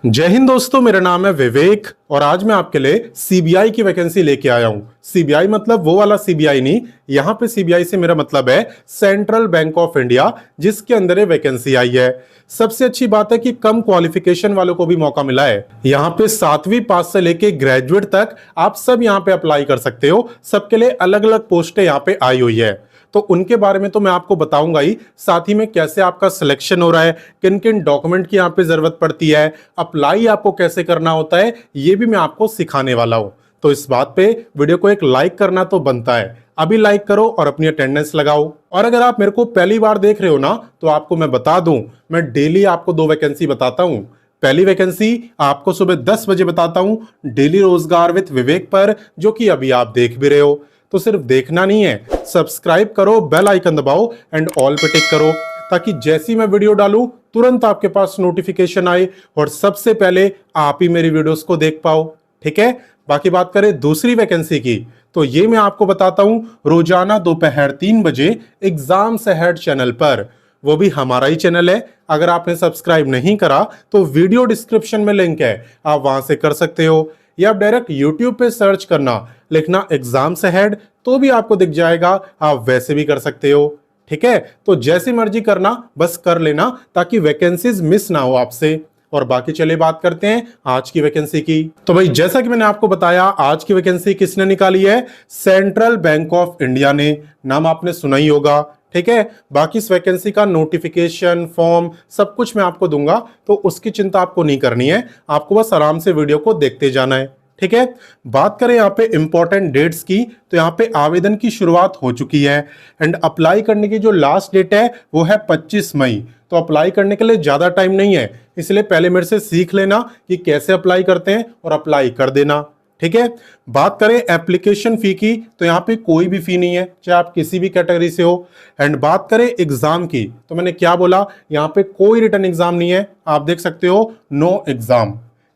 जय हिंद दोस्तों, मेरा नाम है विवेक और आज मैं आपके लिए सीबीआई की वैकेंसी लेके आया हूं। सीबीआई मतलब वो वाला सीबीआई नहीं, यहां पे सीबीआई से मेरा मतलब है सेंट्रल बैंक ऑफ इंडिया, जिसके अंदर ये वैकेंसी आई है। सबसे अच्छी बात है कि कम क्वालिफिकेशन वालों को भी मौका मिला है। यहाँ पे 7वीं पास से लेके ग्रेजुएट तक आप सब यहाँ पे अप्लाई कर सकते हो। सबके लिए अलग अलग पोस्टें यहाँ पे आई हुई है, तो उनके बारे में तो मैं आपको बताऊंगा ही, साथ ही में कैसे आपका सिलेक्शन हो रहा है, किन किन डॉक्यूमेंट की यहाँ पे जरूरत पड़ती है, अप्लाई आपको कैसे करना होता है, ये भी मैं आपको सिखाने वाला हूं। तो इस बात पे वीडियो को एक लाइक करना तो बनता है। अभी लाइक करो और अपनी अटेंडेंस लगाओ। और अगर आप मेरे को पहली बार देख रहे हो ना, तो आपको मैं बता दूं, मैं डेली आपको 2 वैकेंसी बताता हूं। पहली वैकेंसी आपको सुबह 10 बजे बताता हूं, डेली रोजगार विद विवेक पर, जो कि अभी आप देख भी रहे हो। तो सिर्फ देखना नहीं है, सब्सक्राइब करो, बेल आइकन दबाओ एंड ऑल पे टिक करो, ताकि जैसी मैं वीडियो डालूं तुरंत आपके पास नोटिफिकेशन आए और सबसे पहले आप ही मेरी वीडियोस को देख पाओ। ठीक है, बाकी बात करें दूसरी वैकेंसी की, तो ये मैं आपको बताता हूं रोजाना दोपहर 3 बजे एग्जाम्स अहेड चैनल पर। वो भी हमारा ही चैनल है। अगर आपने सब्सक्राइब नहीं करा तो वीडियो डिस्क्रिप्शन में लिंक है, आप वहां से कर सकते हो, या आप डायरेक्ट यूट्यूब पे सर्च करना, लिखना एग्जाम्स अहेड, तो भी आपको दिख जाएगा। आप वैसे भी कर सकते हो। ठीक है, तो जैसी मर्जी करना, बस कर लेना ताकि वैकेंसीज मिस ना हो आपसे। और बाकी चलिए बात करते हैं आज की वैकेंसी की। तो भाई जैसा कि मैंने आपको बताया, आज की वैकेंसी किसने निकाली है? सेंट्रल बैंक ऑफ इंडिया ने। नाम आपने सुना ही होगा। ठीक है, बाकी इस वैकेंसी का नोटिफिकेशन, फॉर्म, सब कुछ मैं आपको दूंगा, तो उसकी चिंता आपको नहीं करनी है। आपको बस आराम से वीडियो को देखते जाना है। ठीक है, बात करें यहाँ पे इंपॉर्टेंट डेट्स की, तो यहाँ पे आवेदन की शुरुआत हो चुकी है एंड अप्लाई करने की जो लास्ट डेट है वो है 25 मई। तो अप्लाई करने के लिए ज्यादा टाइम नहीं है, इसलिए पहले मेरे से सीख लेना कि कैसे अप्लाई करते हैं और अप्लाई कर देना। ठीक है, बात करें एप्लीकेशन फी की, तो यहाँ पे कोई भी फी नहीं है, चाहे आप किसी भी कैटेगरी से हो। एंड बात करें एग्जाम की, तो मैंने क्या बोला, यहाँ पे कोई रिटन एग्जाम नहीं है, आप देख सकते हो, नो एग्जाम।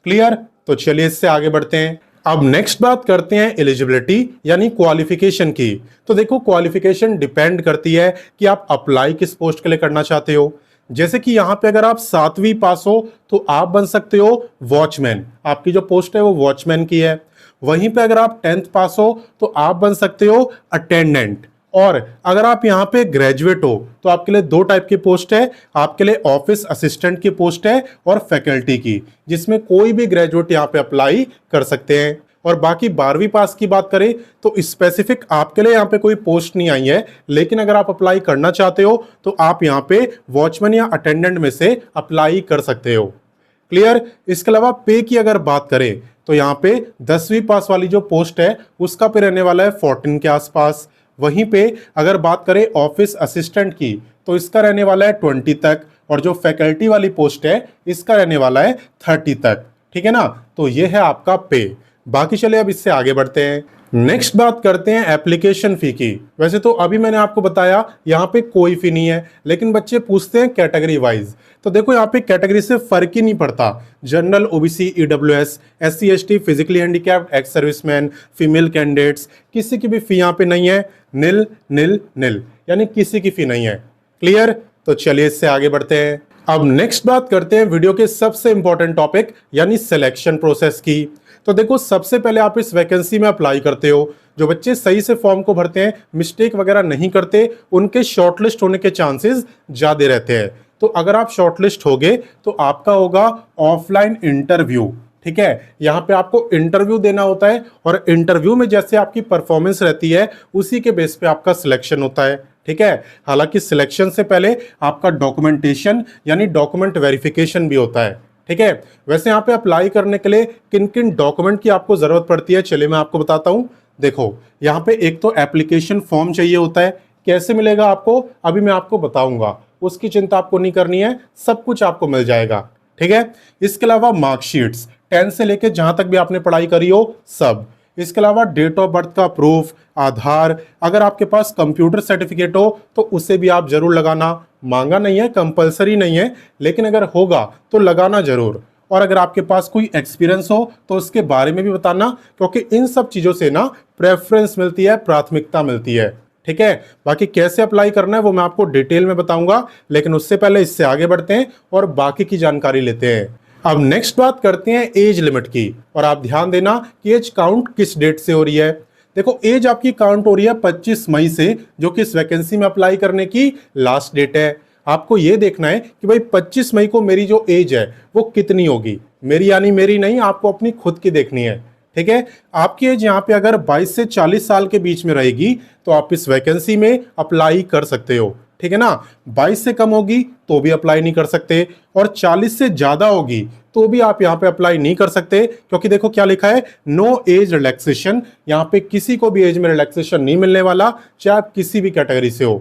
क्लियर? तो चलिए इससे आगे बढ़ते हैं। अब नेक्स्ट बात करते हैं एलिजिबिलिटी यानी क्वालिफिकेशन की। तो देखो, क्वालिफिकेशन डिपेंड करती है कि आप अप्लाई किस पोस्ट के लिए करना चाहते हो। जैसे कि यहाँ पे अगर आप 7वीं पास हो तो आप बन सकते हो वॉचमैन, आपकी जो पोस्ट है वो वॉचमैन की है। वहीं पे अगर आप 10th पास हो तो आप बन सकते हो अटेंडेंट। और अगर आप यहाँ पे ग्रेजुएट हो तो आपके लिए 2 टाइप की पोस्ट है, आपके लिए ऑफिस असिस्टेंट की पोस्ट है और फैकल्टी की, जिसमें कोई भी ग्रेजुएट यहाँ पे अप्लाई कर सकते हैं। और बाकी 12वीं पास की बात करें तो स्पेसिफिक आपके लिए यहाँ पे कोई पोस्ट नहीं आई है, लेकिन अगर आप अप्लाई करना चाहते हो तो आप यहाँ पे वॉचमैन या अटेंडेंट में से अप्लाई कर सकते हो। क्लियर? इसके अलावा पे की अगर बात करें तो यहाँ पे 10वीं पास वाली जो पोस्ट है उसका पे रहने वाला है 14 के आसपास। वहीं पे अगर बात करें ऑफिस असिस्टेंट की तो इसका रहने वाला है 20 तक, और जो फैकल्टी वाली पोस्ट है इसका रहने वाला है 30 तक। ठीक है ना? तो ये है आपका पे। बाकी चले अब इससे आगे बढ़ते हैं। नेक्स्ट बात करते हैं एप्लीकेशन फी की। वैसे तो अभी मैंने आपको बताया यहाँ पे कोई फी नहीं है, लेकिन बच्चे पूछते हैं कैटेगरी वाइज। तो देखो, यहाँ पे कैटेगरी से फर्क ही नहीं पड़ता। General, OBC, EWS, SC, ST, physically handicapped, ex serviceman, female candidates, किसी की भी फी यहाँ पे नहीं है। नील नील नील, यानी किसी की फी नहीं है। क्लियर? तो चलिए इससे आगे बढ़ते हैं। अब नेक्स्ट बात करते हैं वीडियो के सबसे इंपॉर्टेंट टॉपिक यानी सिलेक्शन प्रोसेस की। तो देखो, सबसे पहले आप इस वैकेंसी में अप्लाई करते हो। जो बच्चे सही से फॉर्म को भरते हैं, मिस्टेक वगैरह नहीं करते, उनके शॉर्टलिस्ट होने के चांसेस ज्यादा रहते हैं। तो अगर आप शॉर्टलिस्ट होगे तो आपका होगा ऑफलाइन इंटरव्यू। ठीक है, यहाँ पे आपको इंटरव्यू देना होता है और इंटरव्यू में जैसे आपकी परफॉर्मेंस रहती है उसी के बेस पे आपका सिलेक्शन होता है। ठीक है, हालांकि सिलेक्शन से पहले आपका डॉक्यूमेंटेशन यानी डॉक्यूमेंट वेरिफिकेशन भी होता है। ठीक है, वैसे यहाँ पे अप्लाई करने के लिए किन किन डॉक्यूमेंट की आपको जरूरत पड़ती है, चलिए मैं आपको बताता हूँ। देखो, यहाँ पे एक तो एप्लीकेशन फॉर्म चाहिए होता है। कैसे मिलेगा आपको, अभी मैं आपको बताऊंगा, उसकी चिंता आपको नहीं करनी है, सब कुछ आपको मिल जाएगा। ठीक है, इसके अलावा मार्कशीट्स 10 से लेके जहां तक भी आपने पढ़ाई करी हो सब। इसके अलावा डेट ऑफ बर्थ का प्रूफ, आधार, अगर आपके पास कंप्यूटर सर्टिफिकेट हो तो उसे भी आप जरूर लगाना। मांगा नहीं है, कंपलसरी नहीं है, लेकिन अगर होगा तो लगाना जरूर। और अगर आपके पास कोई एक्सपीरियंस हो तो उसके बारे में भी बताना, क्योंकि इन सब चीजों से ना प्रेफरेंस मिलती है, प्राथमिकता मिलती है। ठीक है, बाकी कैसे अप्लाई करना है वो मैं आपको डिटेल में बताऊंगा, लेकिन उससे पहले इससे आगे बढ़ते हैं और बाकी की जानकारी लेते हैं। अब नेक्स्ट बात करते हैं एज लिमिट की, और आप ध्यान देना कि एज काउंट किस डेट से हो रही है। देखो एज आपकी काउंट हो रही है 25 मई से, जो कि इस वैकेंसी में अप्लाई करने की लास्ट डेट है। आपको ये देखना है कि भाई 25 मई को मेरी जो एज है वो कितनी होगी, मेरी यानी मेरी नहीं, आपको अपनी खुद की देखनी है। ठीक है, आपकी एज यहाँ पे अगर 22 से 40 साल के बीच में रहेगी तो आप इस वैकेंसी में अप्लाई कर सकते हो। ठीक है ना, 22 से कम होगी तो भी अप्लाई नहीं कर सकते, और 40 से ज्यादा होगी तो भी आप यहाँ पे अप्लाई नहीं कर सकते, क्योंकि देखो क्या लिखा है, नो एज रिलैक्सेशन। यहाँ पे किसी को भी एज में रिलैक्सेशन नहीं मिलने वाला, चाहे आप किसी भी कैटेगरी से हो।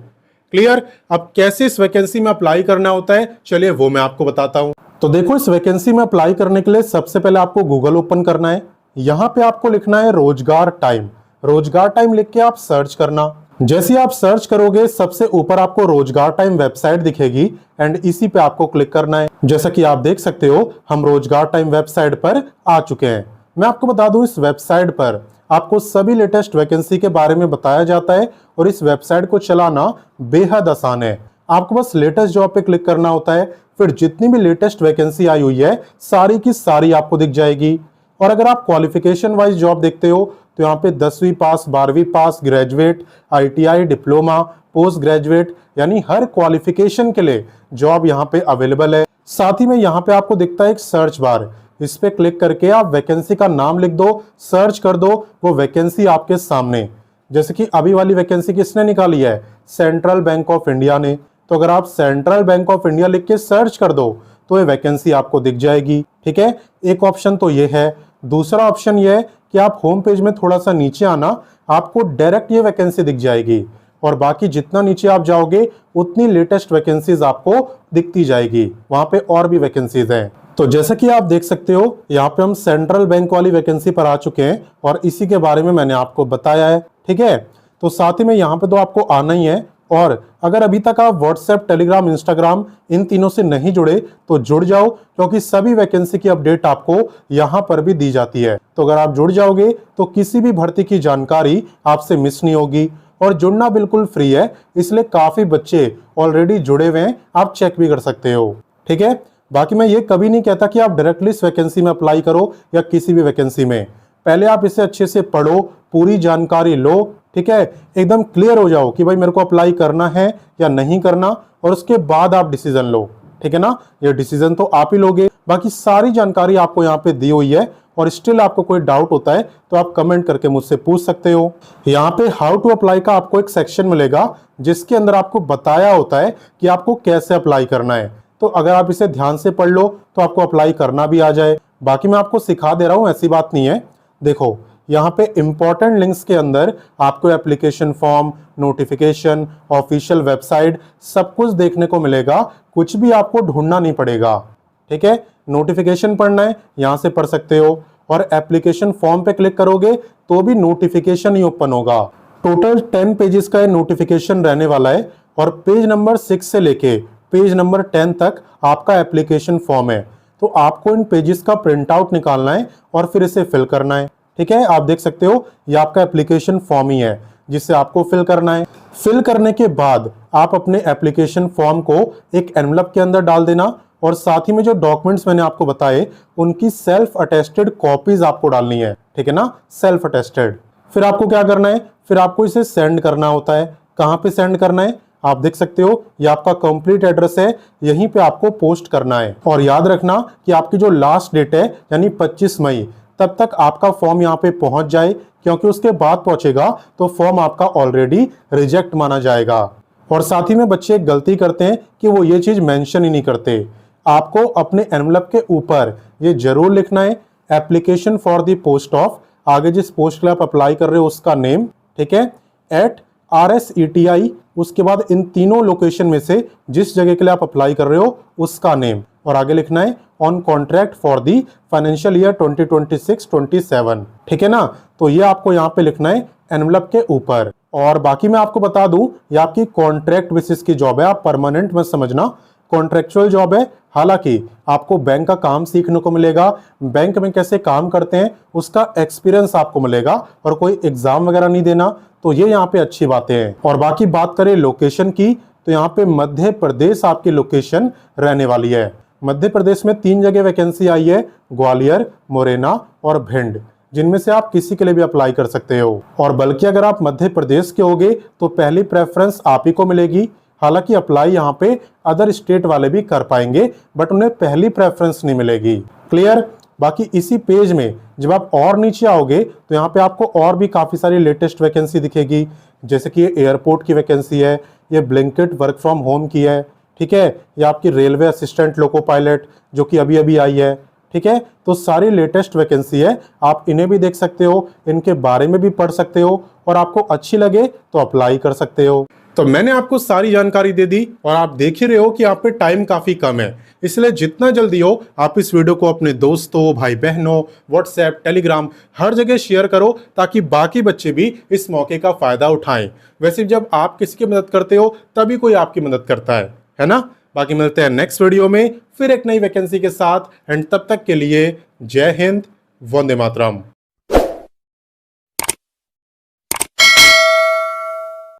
क्लियर। अब कैसे इस वैकेंसी में अप्लाई करना होता है, चलिए वो मैं आपको बताता हूं। तो देखो इस वैकेंसी में अप्लाई करने के लिए सबसे पहले आपको गूगल ओपन करना है। यहां पे आपको लिखना है रोजगार टाइम। रोजगार टाइम लिख के आप सर्च करना। जैसे ही आप सर्च करोगे सबसे ऊपर आपको रोजगार टाइम वेबसाइट दिखेगी, एंड इसी पे आपको क्लिक करना है। जैसा कि आप देख सकते हो हम रोजगार टाइम वेबसाइट पर आ चुके हैं। मैं आपको बता दूं इस वेबसाइट पर आपको सभी लेटेस्ट वैकेंसी के बारे में बताया जाता है, और इस वेबसाइट को चलाना बेहद आसान है। आपको बस लेटेस्ट जॉब पे क्लिक करना होता है, फिर जितनी भी लेटेस्ट वैकेंसी आई हुई है सारी की सारी आपको दिख जाएगी। और अगर आप क्वालिफिकेशन वाइज जॉब देखते हो तो यहाँ पे 10वीं पास, 12वीं pass, graduate, ITI, diploma, post graduate, यानी हर क्वालिफिकेशन के लिए जॉब यहाँ पे अवेलेबल है। साथ ही में यहाँ पे आपको दिखता है एक सर्च बार, इस पे क्लिक करके आप वैकेंसी का नाम लिख दो, सर्च कर दो, वो वैकेंसी आपके सामने। जैसे कि अभी वाली वैकेंसी किसने निकाली है, सेंट्रल बैंक ऑफ इंडिया ने। तो अगर आप सेंट्रल बैंक ऑफ इंडिया लिख के सर्च कर दो तो ये वैकेंसी आपको दिख जाएगी। ठीक है, एक ऑप्शन तो ये है। दूसरा ऑप्शन ये है कि आप होम पेज में थोड़ा सा नीचे आना, आपको डायरेक्ट ये वैकेंसी दिख जाएगी, और बाकी जितना नीचे आप जाओगे उतनी लेटेस्ट वैकेंसीज आपको दिखती जाएगी। वहां पे और भी वैकेंसीज हैं। तो जैसा कि आप देख सकते हो यहाँ पे हम सेंट्रल बैंक वाली वैकेंसी पर आ चुके हैं, और इसी के बारे में मैंने आपको बताया है। ठीक है, तो साथ ही में यहाँ पे तो आपको आना ही है। और अगर अभी तक आप व्हाट्सएप, टेलीग्राम, इंस्टाग्राम इन तीनों से नहीं जुड़े तो जुड़ जाओ, क्योंकि सभी वैकेंसी की अपडेट आपको यहाँ पर भी दी जाती है। तो अगर आप जुड़ जाओगे तो किसी भी भर्ती की जानकारी आपसे मिस नहीं होगी, और जुड़ना बिल्कुल फ्री है, इसलिए काफी बच्चे ऑलरेडी जुड़े हुए हैं, आप चेक भी कर सकते हो। ठीक है, बाकी मैं ये कभी नहीं कहता कि आप डायरेक्टली इस वैकेंसी में अप्लाई करो या किसी भी वैकेंसी में। पहले आप इसे अच्छे से पढ़ो, पूरी जानकारी लो। ठीक है, एकदम क्लियर हो जाओ कि भाई मेरे को अप्लाई करना है या नहीं करना, और उसके बाद आप डिसीजन लो। ठीक है ना, ये डिसीजन तो आप ही लोगे। बाकी सारी जानकारी आपको यहाँ पे दी हुई है, और स्टिल आपको कोई डाउट होता है तो आप कमेंट करके मुझसे पूछ सकते हो। यहाँ पे हाउ टू अप्लाई का आपको एक सेक्शन मिलेगा, जिसके अंदर आपको बताया होता है कि आपको कैसे अप्लाई करना है। तो अगर आप इसे ध्यान से पढ़ लो तो आपको अप्लाई करना भी आ जाए। बाकी मैं आपको सिखा दे रहा हूँ, ऐसी बात नहीं है। देखो यहाँ पे इंपॉर्टेंट लिंक्स के अंदर आपको application form, notification, official website सब कुछ देखने को मिलेगा, कुछ भी आपको ढूंढना नहीं पड़ेगा। ठीक है, नोटिफिकेशन पढ़ना है यहाँ से पढ़ सकते हो, और एप्लीकेशन फॉर्म पे क्लिक करोगे तो भी नोटिफिकेशन ही ओपन होगा। टोटल 10 पेजेस का नोटिफिकेशन रहने वाला है, और पेज नंबर 6 से लेके पेज नंबर 10 तक आपका एप्लीकेशन फॉर्म है। तो आपको इन पेजेस का प्रिंट आउट निकालना है और फिर इसे फिल करना है। ठीक है, आप देख सकते हो ये आपका एप्लीकेशन फॉर्म ही है जिसे आपको फिल करना है। फिल करने के बाद आप अपने एप्लीकेशन फॉर्म को एक एनवलप के अंदर डाल देना, और साथ ही में जो डॉक्यूमेंट्स मैंने आपको बताए उनकी सेल्फ अटेस्टेड कॉपीज आपको डालनी है। ठीक है ना, सेल्फ अटेस्टेड। फिर आपको क्या करना है, फिर आपको इसे सेंड करना होता है। कहाँ पे सेंड करना है, आप देख सकते हो ये आपका कंप्लीट एड्रेस है, यहीं पे आपको पोस्ट करना है। और याद रखना कि आपकी जो लास्ट डेट है यानी 25 मई, तब तक आपका फॉर्म यहाँ पे पहुंच जाए, क्योंकि उसके बाद पहुंचेगा तो फॉर्म आपका ऑलरेडी रिजेक्ट माना जाएगा। और साथ ही में बच्चे एक गलती करते हैं कि वो ये चीज मेंशन ही नहीं करते। आपको अपने एनवलप के ऊपर ये जरूर लिखना है, application for the post of, आगे जिस पोस्ट के लिए आप अप्लाई कर रहे हो उसका नेम। ठीक है, एट RSETI, उसके बाद इन तीनों लोकेशन में से जिस जगह के लिए आप अप्लाई कर रहे हो उसका नेम, और आगे लिखना है on contract for the financial year 2026-27। ठीक है ना, तो ये आपको यहाँ पे लिखना है एनवलप के ऊपर। और बाकी मैं आपको बता दूं ये आपकी कॉन्ट्रैक्ट बेसिस की जॉब है, आप परमानेंट मत समझना, कॉन्ट्रेक्चुअल जॉब है। हालांकि आपको बैंक का काम सीखने को मिलेगा, बैंक में कैसे काम करते हैं उसका एक्सपीरियंस आपको मिलेगा, और कोई एग्जाम वगैरह नहीं देना, तो ये यहाँ पे अच्छी बातें हैं। और बाकी बात करें लोकेशन की, तो यहाँ पे मध्य प्रदेश आपकी लोकेशन रहने वाली है। मध्य प्रदेश में 3 जगह वैकेंसी आई है, ग्वालियर, मुरैना और भिंड, जिनमें से आप किसी के लिए भी अप्लाई कर सकते हो। और बल्कि अगर आप मध्य प्रदेश के होगे तो पहली प्रेफरेंस आप ही को मिलेगी। हालांकि अप्लाई यहाँ पे अदर स्टेट वाले भी कर पाएंगे, बट उन्हें पहली प्रेफरेंस नहीं मिलेगी। क्लियर? बाकी इसी पेज में जब आप और नीचे आओगे तो यहाँ पे आपको और भी काफ़ी सारी लेटेस्ट वैकेंसी दिखेगी, जैसे कि ये एयरपोर्ट की वैकेंसी है, ये ब्लिंकिट वर्क फ्रॉम होम की है, ठीक है, ये आपकी रेलवे असिस्टेंट लोको पायलट जो कि अभी अभी आई है, ठीक है। तो सारी लेटेस्ट वैकेंसी है, आप इन्हें भी देख सकते हो, इनके बारे में भी पढ़ सकते हो और आपको अच्छी लगे तो अप्लाई कर सकते हो। तो मैंने आपको सारी जानकारी दे दी और आप देख ही रहे हो कि आप पे टाइम काफी कम है, इसलिए जितना जल्दी हो आप इस वीडियो को अपने दोस्तों, भाई बहनों, व्हाट्सएप, टेलीग्राम हर जगह शेयर करो ताकि बाकी बच्चे भी इस मौके का फायदा उठाएं। वैसे जब आप किसी की मदद करते हो तभी कोई आपकी मदद करता है ना। बाकी मिलते हैं नेक्स्ट वीडियो में फिर एक नई वैकेंसी के साथ, एंड तब तक के लिए जय हिंद, वंदे मातरम।